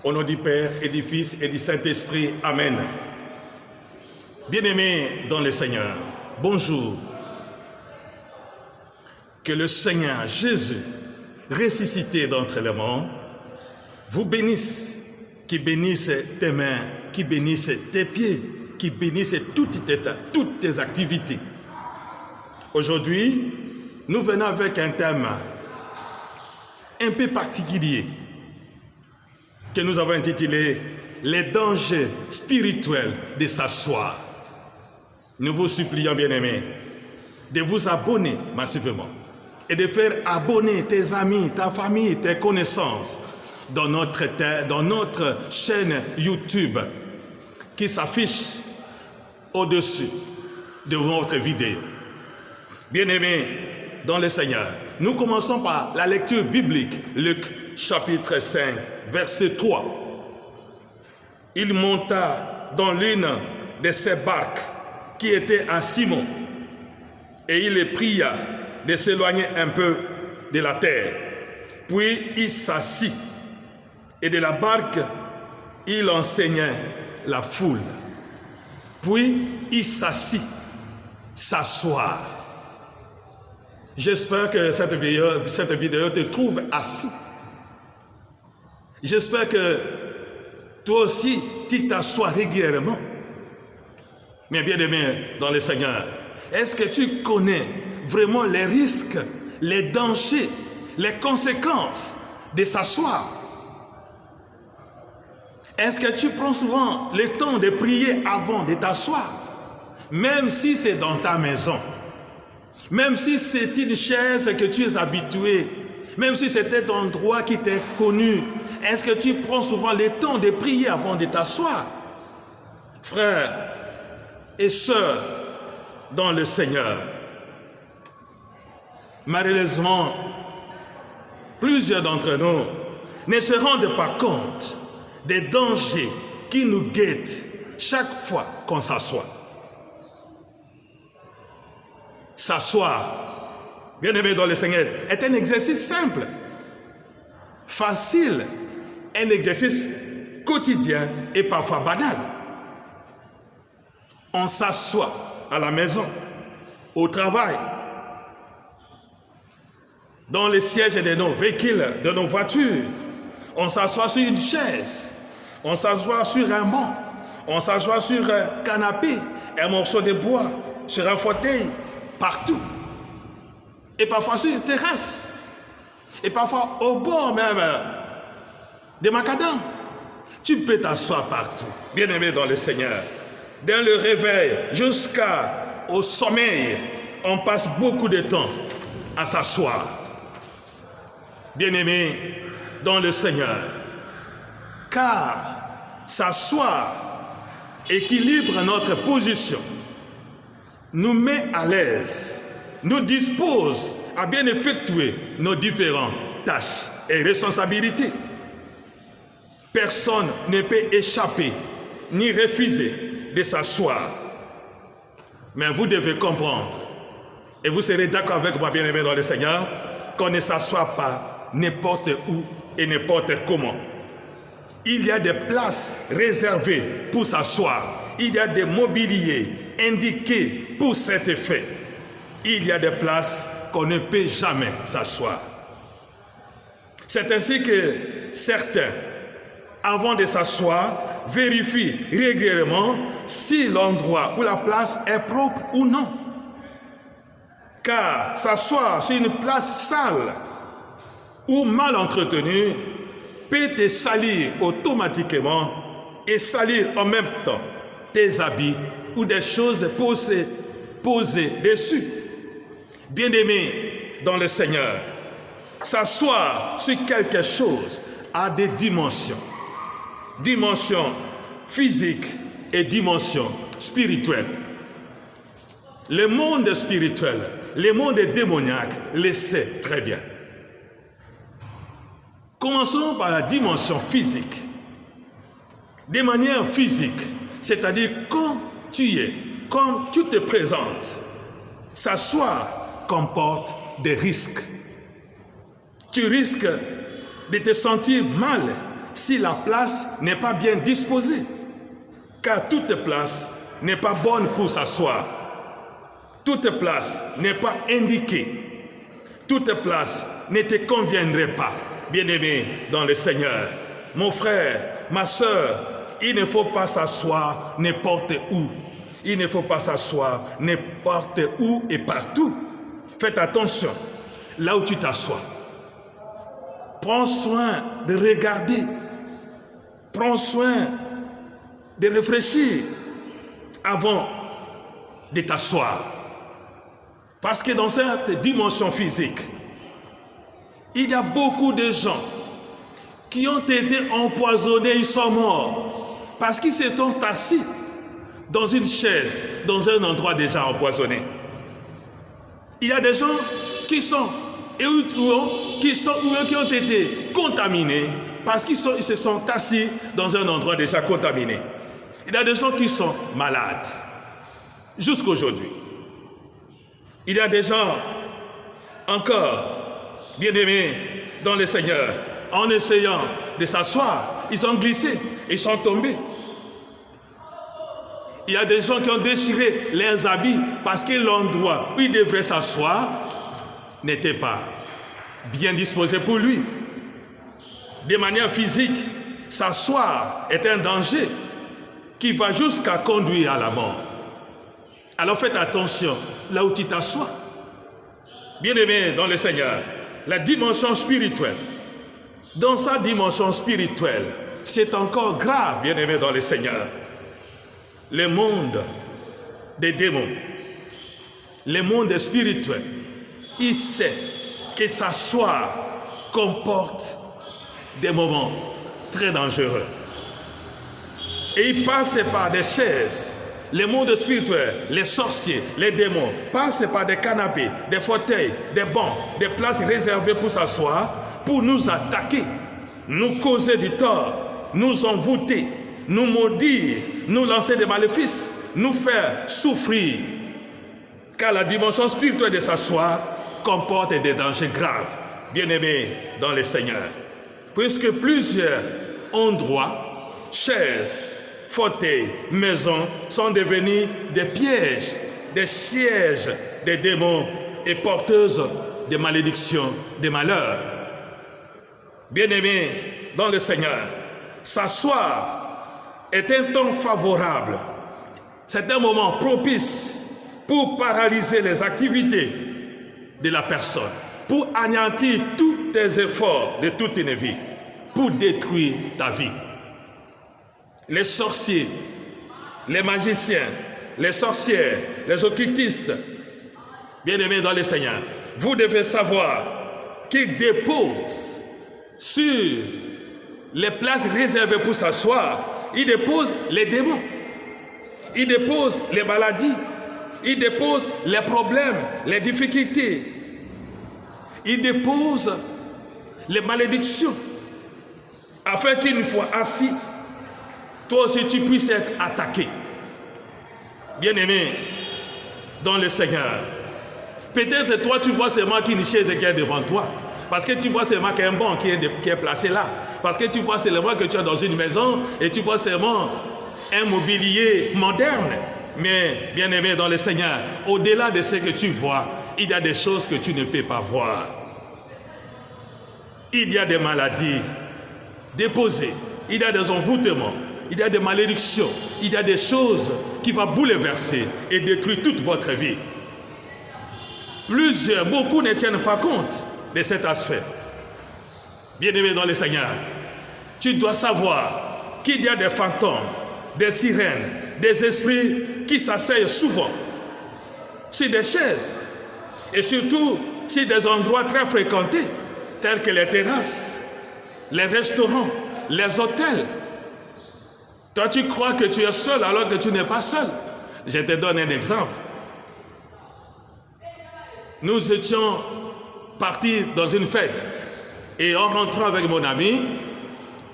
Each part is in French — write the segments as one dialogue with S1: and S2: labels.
S1: Au nom du Père et du Fils et du Saint-Esprit. Amen. Bien-aimés dans le Seigneur, bonjour. Que le Seigneur Jésus, ressuscité d'entre les morts, vous bénisse, qui bénisse tes mains, qui bénisse tes pieds, qui bénisse toutes tes activités. Aujourd'hui, nous venons avec un thème un peu particulier que nous avons intitulé « Les dangers spirituels de s'asseoir ». Nous vous supplions, bien-aimés, de vous abonner massivement et de faire abonner tes amis, ta famille, tes connaissances dans notre chaîne YouTube qui s'affiche au-dessus de votre vidéo. Bien-aimés dans le Seigneur, nous commençons par la lecture biblique, Luc chapitre 5, verset 3. Il monta dans l'une de ces barques qui était à Simon, et il le pria de s'éloigner un peu de la terre. Puis il s'assit, et de la barque, il enseignait la foule. Puis il s'assit, s'asseoir. J'espère que cette vidéo te trouve assis. J'espère que toi aussi, tu t'assois régulièrement. Mais bien aimé dans le Seigneur, est-ce que tu connais vraiment les risques, les dangers, les conséquences de s'asseoir? Est-ce que tu prends souvent le temps de prier avant de t'asseoir? Même si c'est dans ta maison, même si c'est une chaise que tu es habitué, même si c'est un endroit qui t'est connu, est-ce que tu prends souvent le temps de prier avant de t'asseoir? Frères et sœurs dans le Seigneur, malheureusement, plusieurs d'entre nous ne se rendent pas compte des dangers qui nous guettent chaque fois qu'on s'assoit. S'asseoir, bien aimé dans le Seigneur, est un exercice simple, facile, un exercice quotidien et parfois banal. On s'assoit à la maison, au travail, dans les sièges de nos véhicules, de nos voitures. On s'assoit sur une chaise, on s'assoit sur un banc, on s'assoit sur un canapé, un morceau de bois, sur un fauteuil, partout. Et parfois sur une terrasse, et parfois au bord même des macadams. Tu peux t'asseoir partout, bien-aimé dans le Seigneur. Dès le réveil jusqu'au sommeil, on passe beaucoup de temps à s'asseoir. Bien-aimé dans le Seigneur, car s'asseoir équilibre notre position, nous met à l'aise, nous dispose à bien effectuer nos différentes tâches et responsabilités. Personne ne peut échapper ni refuser de s'asseoir. Mais vous devez comprendre, et vous serez d'accord avec moi, bien-aimé dans le Seigneur, qu'on ne s'assoit pas n'importe où et n'importe comment. Il y a des places réservées pour s'asseoir. Il y a des mobiliers indiqués pour cet effet. Il y a des places qu'on ne peut jamais s'asseoir. C'est ainsi que certains, avant de s'asseoir, vérifient régulièrement si l'endroit ou la place est propre ou non. Car s'asseoir sur une place sale ou mal entretenue peut te salir automatiquement et salir en même temps tes habits ou des choses posées dessus. Bien-aimé dans le Seigneur, s'asseoir sur quelque chose a des dimensions. Dimension physique et dimension spirituelle. Le monde spirituel, le monde démoniaque le sait très bien. Commençons par la dimension physique. De manière physique, c'est-à-dire comme tu es, comme tu te présentes, s'asseoir comporte des risques. Tu risques de te sentir mal si la place n'est pas bien disposée, car toute place n'est pas bonne pour s'asseoir. Toute place n'est pas indiquée. Toute place ne te conviendrait pas, bien-aimé dans le Seigneur. Mon frère, ma sœur, il ne faut pas s'asseoir n'importe où. Il ne faut pas s'asseoir n'importe où et partout. Faites attention là où tu t'assois. Prends soin de regarder. Prends soin de réfléchir avant de t'asseoir. Parce que dans cette dimension physique, il y a beaucoup de gens qui ont été empoisonnés, ils sont morts. Parce qu'ils se sont assis dans une chaise, dans un endroit déjà empoisonné. Il y a des gens qui ont été contaminés parce qu'ils se sont assis dans un endroit déjà contaminé. Il y a des gens qui sont malades jusqu'aujourd'hui. Il y a des gens encore bien-aimés dans le Seigneur. En essayant de s'asseoir, ils ont glissé, ils sont tombés. Il y a des gens qui ont déchiré leurs habits parce que l'endroit où ils devraient s'asseoir n'était pas bien disposé pour lui. De manière physique, s'asseoir est un danger qui va jusqu'à conduire à la mort. Alors faites attention là où tu t'assois. Bien-aimé dans le Seigneur, la dimension spirituelle, dans sa dimension spirituelle, c'est encore grave, bien-aimé dans le Seigneur. Le monde des démons, le monde spirituel, il sait que s'asseoir comporte des moments très dangereux. Et il passe par des chaises. Le monde spirituel, les sorciers, les démons, passent par des canapés, des fauteuils, des bancs, des places réservées pour s'asseoir, pour nous attaquer, nous causer du tort, nous envoûter, nous maudire, nous lancer des maléfices, nous faire souffrir. Car la dimension spirituelle de s'asseoir comporte des dangers graves, bien-aimés dans le Seigneur. Puisque plusieurs endroits, chaises, fauteuils, maisons sont devenus des pièges, des sièges des démons et porteuses de malédictions, de malheurs. Bien-aimés dans le Seigneur, s'asseoir est un temps favorable. C'est un moment propice pour paralyser les activités de la personne, pour anéantir tous tes efforts de toute une vie, pour détruire ta vie. Les sorciers, les magiciens, les sorcières, les occultistes, bien-aimés dans le Seigneur, vous devez savoir qu'ils déposent sur les places réservées pour s'asseoir, ils déposent les démons, ils déposent les maladies, ils déposent les problèmes, les difficultés, ils déposent les malédictions, afin qu'une fois assis, toi aussi tu puisses être attaqué. Bien-aimé dans le Seigneur, peut-être toi tu vois seulement qu'une chaise qui est devant toi, parce que tu vois seulement qu'un banc qui est placé là, parce que tu vois seulement que tu es dans une maison et tu vois seulement un mobilier moderne. Mais bien-aimé dans le Seigneur, au-delà de ce que tu vois, il y a des choses que tu ne peux pas voir. Il y a des maladies déposées, il y a des envoûtements, il y a des malédictions, il y a des choses qui vont bouleverser et détruire toute votre vie. Beaucoup ne tiennent pas compte de cet aspect. Bien-aimé dans le Seigneur, tu dois savoir qu'il y a des fantômes, des sirènes, des esprits qui s'asseyent souvent sur des chaises et surtout sur des endroits très fréquentés tels que les terrasses, les restaurants, les hôtels. Toi, tu crois que tu es seul alors que tu n'es pas seul. Je te donne un exemple. Nous étions partis dans une fête et en rentrant avec mon ami,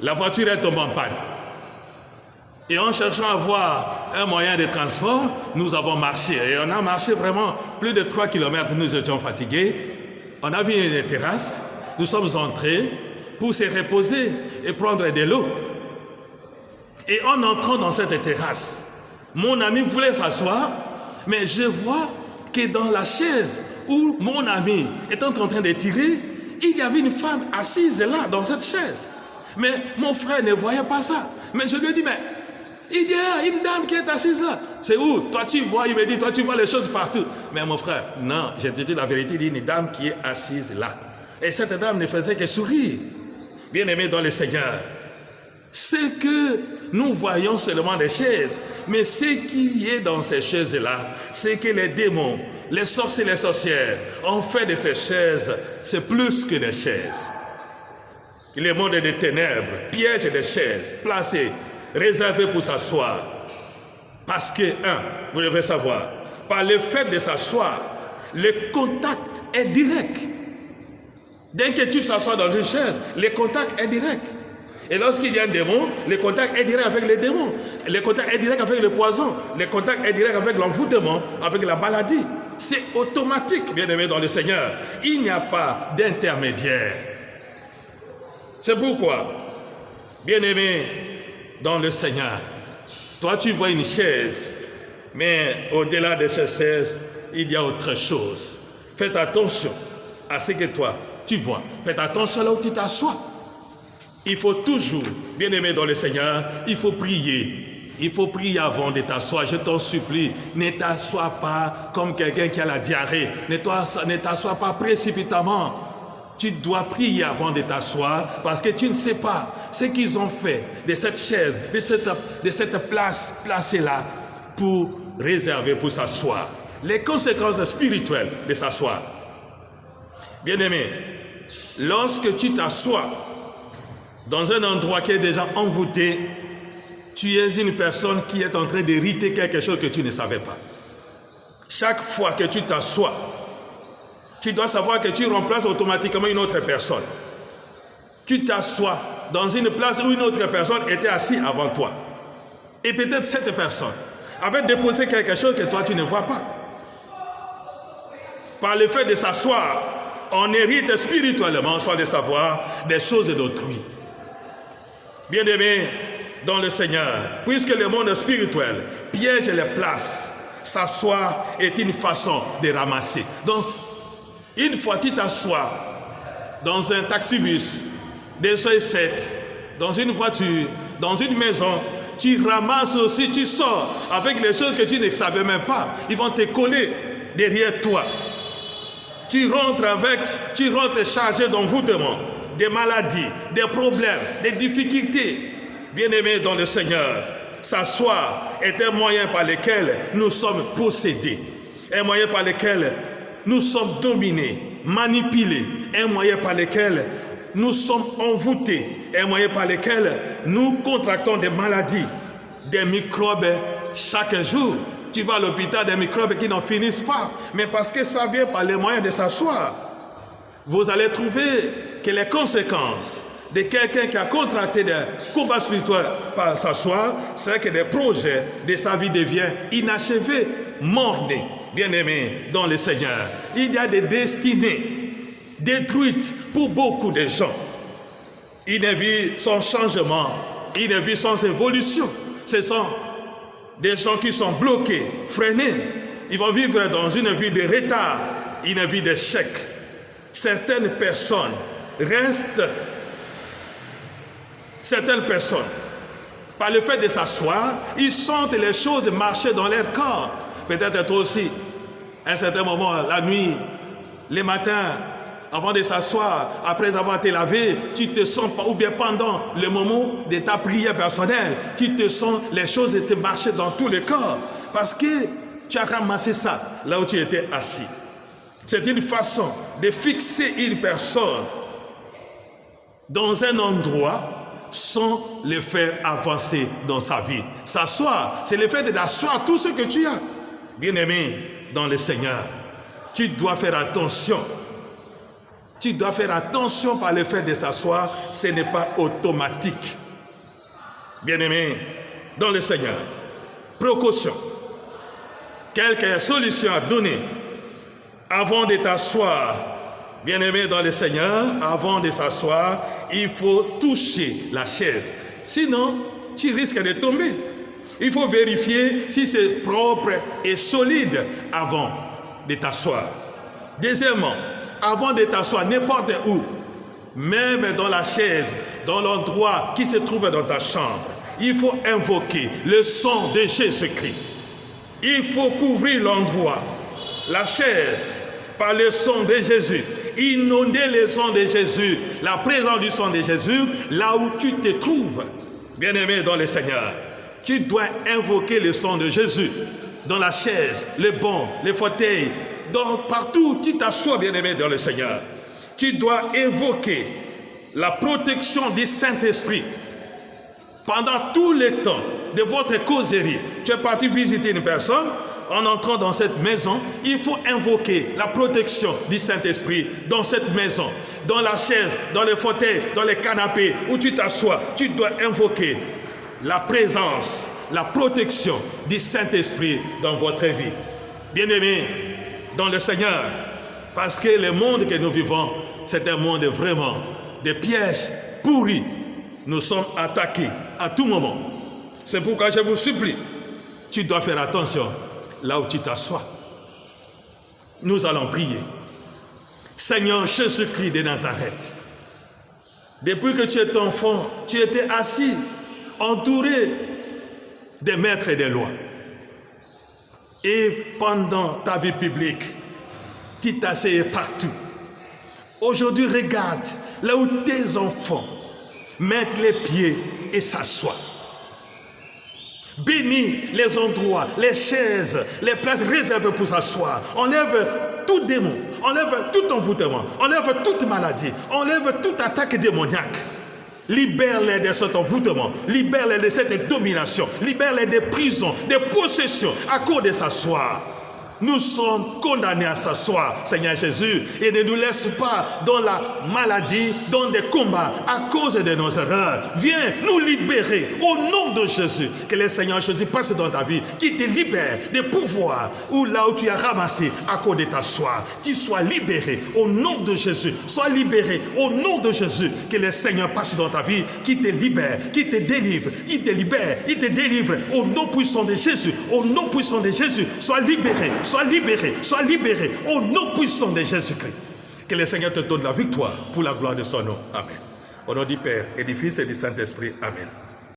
S1: la voiture est tombée en panne. Et en cherchant à avoir un moyen de transport, nous avons marché. Et on a marché vraiment plus de 3 km, nous étions fatigués. On a vu une terrasse, nous sommes entrés pour se reposer et prendre de l'eau. Et en entrant dans cette terrasse, mon ami voulait s'asseoir, mais je vois que dans la chaise où mon ami était en train de tirer, il y avait une femme assise là, dans cette chaise. Mais mon frère ne voyait pas ça. Mais je lui ai dit, mais il y a une dame qui est assise là. C'est où? Toi tu vois, il me dit, toi tu vois les choses partout. Mais mon frère, non, j'ai dit la vérité, il y a une dame qui est assise là. Et cette dame ne faisait que sourire. Bien-aimé dans le Seigneur, ce que nous voyons seulement des chaises, mais ce qu'il y a dans ces chaises-là, c'est que les démons, les sorciers et les sorcières ont fait de ces chaises, c'est plus que des chaises. Le monde des ténèbres, piège des chaises, placées, réservées pour s'asseoir. Parce que, vous devez savoir, par le fait de s'asseoir, le contact est direct. Dès que tu s'assois dans une chaise, le contact est direct. Et lorsqu'il y a un démon, le contact est direct avec les démons. Le contact est direct avec le poison. Le contact est direct avec l'envoûtement, avec la maladie. C'est automatique, bien-aimé dans le Seigneur. Il n'y a pas d'intermédiaire. C'est pourquoi, bien-aimé dans le Seigneur, toi tu vois une chaise, mais au-delà de cette chaise, il y a autre chose. Faites attention à ce que toi tu vois. Faites attention là où tu t'assois. Il faut toujours, bien-aimé dans le Seigneur, il faut prier. Il faut prier avant de t'asseoir. Je t'en supplie, ne t'assois pas comme quelqu'un qui a la diarrhée. Ne t'assois pas précipitamment. Tu dois prier avant de t'asseoir parce que tu ne sais pas ce qu'ils ont fait de cette chaise, de cette place placée là pour réserver pour s'asseoir. Les conséquences spirituelles de s'asseoir. Bien-aimé, lorsque tu t'assois dans un endroit qui est déjà envoûté, tu es une personne qui est en train d'hériter quelque chose que tu ne savais pas. Chaque fois que tu t'assois, tu dois savoir que tu remplaces automatiquement une autre personne. Tu t'assois dans une place où une autre personne était assise avant toi. Et peut-être cette personne avait déposé quelque chose que toi tu ne vois pas. Par le fait de s'asseoir, on hérite spirituellement sans le savoir des choses d'autrui. Bien-aimé dans le Seigneur, puisque le monde spirituel piège les places, s'asseoir est une façon de ramasser. Donc, une fois tu t'assois dans un taxibus, des sept, dans une voiture, dans une maison, tu ramasses aussi, tu sors avec les choses que tu ne savais même pas. Ils vont te coller derrière toi. Tu rentres chargé d'envoûtement, des maladies, des problèmes, des difficultés. Bien-aimés dans le Seigneur, s'asseoir est un moyen par lequel nous sommes possédés, un moyen par lequel nous sommes dominés, manipulés, un moyen par lequel nous sommes envoûtés, un moyen par lequel nous contractons des maladies, des microbes chaque jour. Tu vas à l'hôpital, des microbes qui n'en finissent pas, mais parce que ça vient par les moyens de s'asseoir. Vous allez trouver que les conséquences de quelqu'un qui a contracté des combats spirituels par s'asseoir, c'est que des projets de sa vie deviennent inachevés, mornés. Bien-aimés dans le Seigneur, il y a des destinées détruites pour beaucoup de gens. Ils ne vivent sans changement, ils ne vivent sans évolution. Ce sont des gens qui sont bloqués, freinés. Ils vont vivre dans une vie de retard, une vie d'échec. Certaines personnes, par le fait de s'asseoir, ils sentent les choses marcher dans leur corps. Peut-être toi aussi, à un certain moment, la nuit, le matin, avant de s'asseoir, après avoir été lavé, tu te sens pas, ou bien pendant le moment de ta prière personnelle, tu te sens les choses te marcher dans tout le corps. Parce que tu as ramassé ça là où tu étais assis. C'est une façon de fixer une personne dans un endroit sans le faire avancer dans sa vie. S'asseoir, c'est le fait d'asseoir tout ce que tu as. Bien-aimé dans le Seigneur, tu dois faire attention. Tu dois faire attention par le fait de s'asseoir, ce n'est pas automatique. Bien-aimé dans le Seigneur, précaution. Quelques solutions à donner avant de t'asseoir Bien-aimé dans le Seigneur, avant de s'asseoir, il faut toucher la chaise. Sinon, tu risques de tomber. Il faut vérifier si c'est propre et solide avant de t'asseoir. Deuxièmement, avant de t'asseoir, n'importe où, même dans la chaise, dans l'endroit qui se trouve dans ta chambre, il faut invoquer le sang de Jésus-Christ. Il faut couvrir l'endroit, la chaise, par le sang de Jésus. Inonder le sang de Jésus, la présence du sang de Jésus, là où tu te trouves. Bien-aimé dans le Seigneur, tu dois invoquer le sang de Jésus dans la chaise, le banc, les fauteuils, partout où tu t'assois, bien-aimé dans le Seigneur. Tu dois invoquer la protection du Saint-Esprit. Pendant tout le temps de votre causerie, tu es parti visiter une personne, en entrant dans cette maison, il faut invoquer la protection du Saint-Esprit dans cette maison, dans la chaise, dans les fauteuils, dans les canapés où tu t'assois. Tu dois invoquer la présence, la protection du Saint-Esprit dans votre vie. Bien-aimés dans le Seigneur, parce que le monde que nous vivons, c'est un monde vraiment de pièges pourris. Nous sommes attaqués à tout moment. C'est pourquoi je vous supplie, tu dois faire attention là où tu t'assois. Nous allons prier. Seigneur Jésus-Christ de Nazareth, depuis que tu es enfant, tu étais assis, entouré des maîtres des lois. Et pendant ta vie publique, tu t'asseyais partout. Aujourd'hui, regarde là où tes enfants mettent les pieds et s'assoient. Bénis les endroits, les chaises, les places réservées pour s'asseoir. Enlève tout démon, enlève tout envoûtement, enlève toute maladie, enlève toute attaque démoniaque. Libère-les de cet envoûtement, libère-les de cette domination, libère-les des prisons, des possessions à cause de s'asseoir. Nous sommes condamnés à s'asseoir, Seigneur Jésus, et ne nous laisse pas dans la maladie, dans des combats à cause de nos erreurs. Viens nous libérer au nom de Jésus. Que le Seigneur Jésus passe dans ta vie, qu'il te libère des pouvoirs ou là où tu as ramassé à cause de t'asseoir. Tu sois libéré au nom de Jésus. Sois libéré au nom de Jésus. Que le Seigneur passe dans ta vie, qu'il te libère, qu'il te délivre, il te libère, il te délivre au nom puissant de Jésus. Au nom puissant de Jésus, sois libéré. Sois libéré au nom puissant de Jésus-Christ. Que le Seigneur te donne la victoire pour la gloire de son nom. Amen. Au nom du Père et du Fils et du Saint-Esprit. Amen.